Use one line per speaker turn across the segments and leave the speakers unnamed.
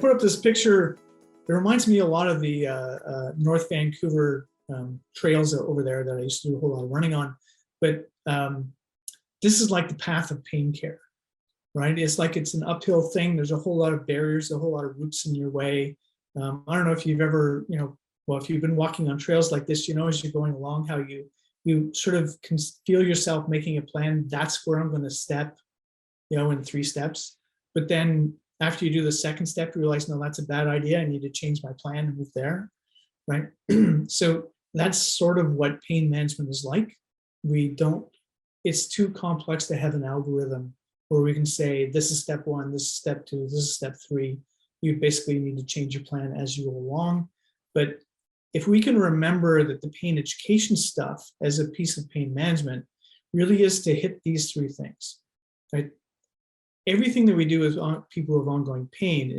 put up this picture. It reminds me a lot of the North Vancouver trails over there that I used to do a whole lot of running on. But this is like the path of pain care, right? It's like it's an uphill thing. There's a whole lot of barriers, a whole lot of roots in your way. I don't know if you've ever, well, if you've been walking on trails like this, as you're going along, how you sort of can feel yourself making a plan. That's where I'm going to step, in 3 steps. But then after you do the second step, you realize, no, that's a bad idea. I need to change my plan and move there, right? So that's sort of what pain management is like. It's too complex to have an algorithm where we can say, this is step 1, this is step 2, this is step 3. You basically need to change your plan as you go along. But if we can remember that the pain education stuff as a piece of pain management really is to hit these 3 things, right? Everything that we do with people with ongoing pain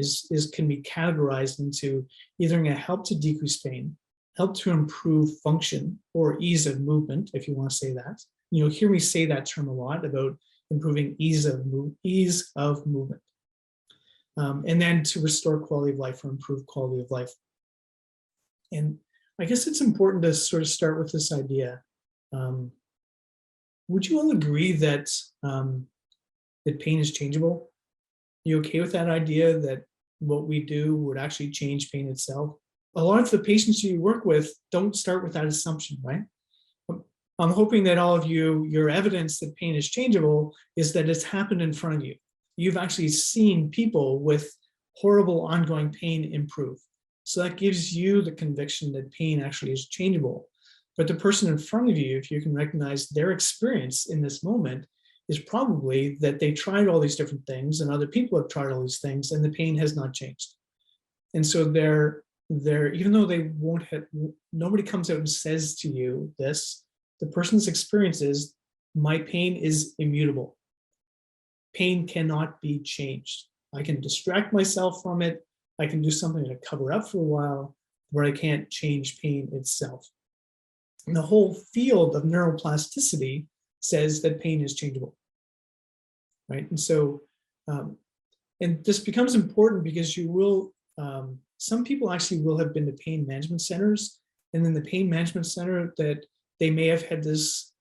can be categorized into either a help to decrease pain, help to improve function or ease of movement, if you want to say that. You'll hear me say that term a lot about improving ease of movement. And then to restore quality of life or improve quality of life. And I guess it's important to sort of start with this idea. Would you all agree that pain is changeable? You okay with that idea that what we do would actually change pain itself? A lot of the patients you work with don't start with that assumption, right? I'm hoping that all of you, your evidence that pain is changeable is that it's happened in front of you. You've actually seen people with horrible ongoing pain improve. So that gives you the conviction that pain actually is changeable. But the person in front of you, if you can recognize their experience in this moment, is probably that they tried all these different things and other people have tried all these things and the pain has not changed. And so they're even though they won't have, nobody comes out and says to you this, the person's experience is, my pain is immutable. Pain cannot be changed. I can distract myself from it. I can do something to cover up for a while, but I can't change pain itself. And the whole field of neuroplasticity says that pain is changeable, right? And so, and this becomes important because you will, some people actually will have been to pain management centers, and in the pain management center that they may have had this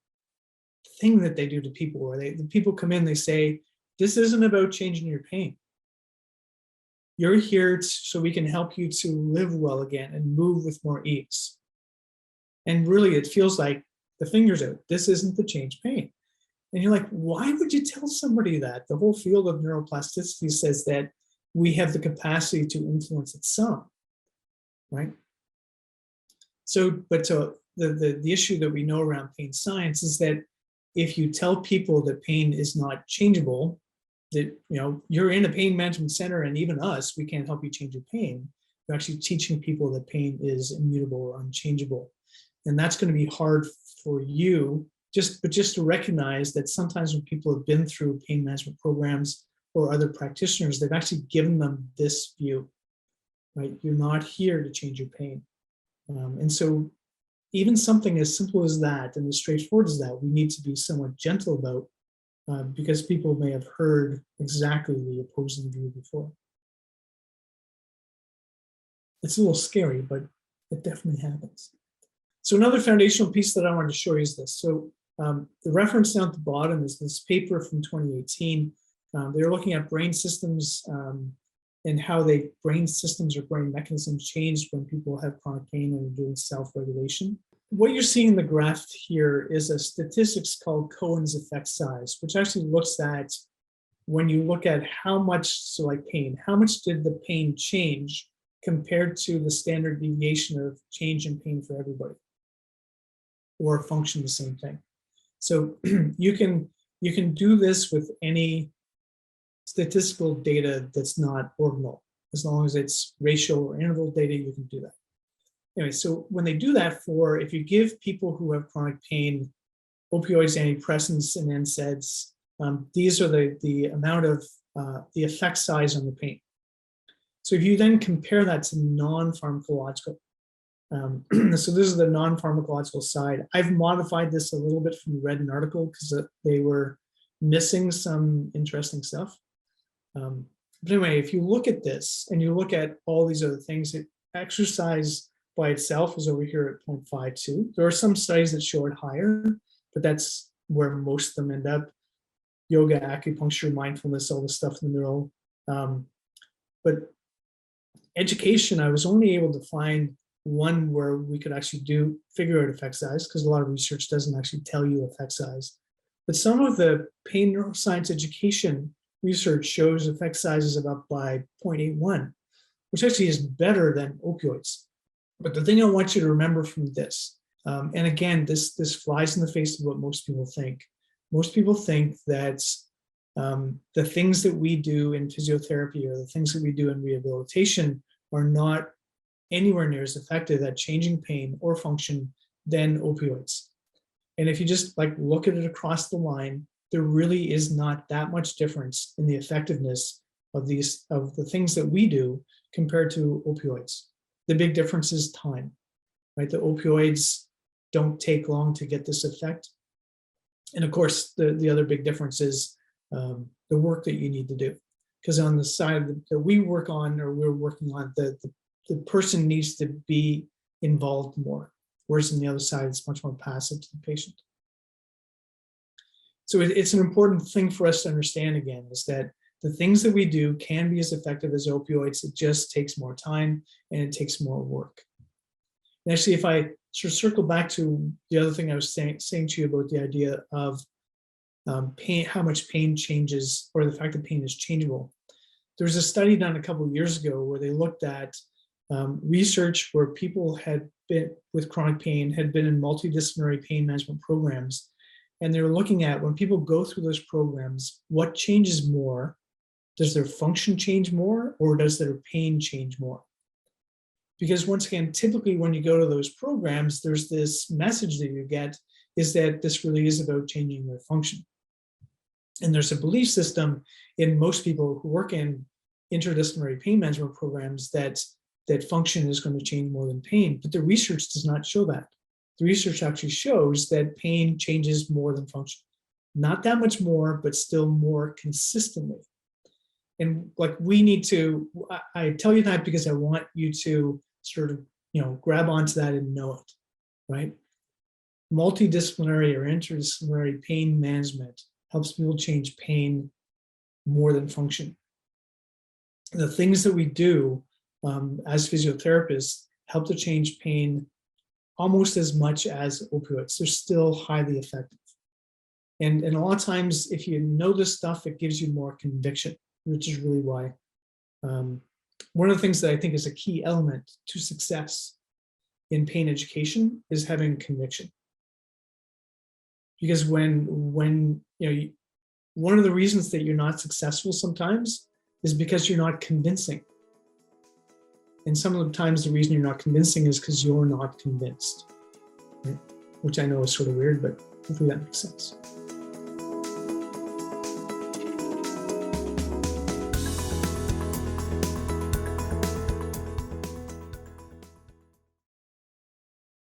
thing that they do to people where the people come in, they say, this isn't about changing your pain. You're here so we can help you to live well again and move with more ease. And really, it feels like the finger's out. This isn't to change pain. And you're like, why would you tell somebody that? The whole field of neuroplasticity says that we have the capacity to influence it some, right? So the issue that we know around pain science is that if you tell people that pain is not changeable, that you're in a pain management center and even us, we can't help you change your pain. You're actually teaching people that pain is immutable or unchangeable. And that's going to be hard for you, but just to recognize that sometimes when people have been through pain management programs or other practitioners, they've actually given them this view, right? You're not here to change your pain. And so even something as simple as that and as straightforward as that, we need to be somewhat gentle about because people may have heard exactly the opposing view before. It's a little scary, but it definitely happens. So another foundational piece that I wanted to show you is this. So the reference down at the bottom is this paper from 2018. They were looking at brain systems and how brain systems or brain mechanisms changed when people have chronic pain and are doing self-regulation. What you're seeing in the graph here is a statistics called Cohen's effect size, which actually looks at when you look at how much, so like pain, how much did the pain change compared to the standard deviation of change in pain for everybody, or function the same thing. So you can do this with any statistical data that's not ordinal. As long as it's ratio or interval data, you can do that. Anyway, so when they do that if you give people who have chronic pain opioids, antidepressants, and NSAIDs, these are the amount of the effect size on the pain. So if you then compare that to non-pharmacological, so this is the non-pharmacological side. I've modified this a little bit from the Redden article because they were missing some interesting stuff. But anyway, if you look at this and you look at all these other things, exercise by itself is over here at 0.52. There are some studies that show it higher, but that's where most of them end up. Yoga, acupuncture, mindfulness, all the stuff in the middle. But education, I was only able to find one where we could actually figure out effect size, because a lot of research doesn't actually tell you effect size. But some of the pain neuroscience education research shows effect sizes of up by 0.81, which actually is better than opioids. But the thing I want you to remember from this, and again, this flies in the face of what most people think. Most people think that the things that we do in physiotherapy or the things that we do in rehabilitation are not anywhere near as effective at changing pain or function than opioids. And if you just look at it across the line, there really is not that much difference in the effectiveness of the things that we do compared to opioids. The big difference is time, right? The opioids don't take long to get this effect. And of course, the other big difference is the work that you need to do. Because on the side that we work on, or we're working on, the person needs to be involved more. Whereas on the other side, it's much more passive to the patient. So it's an important thing for us to understand, again, is that the things that we do can be as effective as opioids. It just takes more time and it takes more work. And actually, if I sort of circle back to the other thing I was saying to you about the idea of pain, how much pain changes, or the fact that pain is changeable. There was a study done a couple of years ago where they looked at research where people had been with chronic pain, had been in multidisciplinary pain management programs. And they were looking at, when people go through those programs, what changes more? Does their function change more, or does their pain change more? Because once again, typically when you go to those programs, there's this message that you get is that this really is about changing their function. And there's a belief system in most people who work in interdisciplinary pain management programs that function is going to change more than pain, but the research does not show that. The research actually shows that pain changes more than function. Not that much more, but still more consistently. And we need to, I tell you that because I want you to sort of, grab onto that and know it, right? Multidisciplinary or interdisciplinary pain management helps people change pain more than function. The things that we do as physiotherapists help to change pain almost as much as opioids. They're still highly effective. And a lot of times, if you know this stuff, it gives you more conviction, which is really why. One of the things that I think is a key element to success in pain education is having conviction. Because when one of the reasons that you're not successful sometimes is because you're not convincing. And some of the times the reason you're not convincing is because you're not convinced, right? Which I know is sort of weird, but hopefully that makes sense.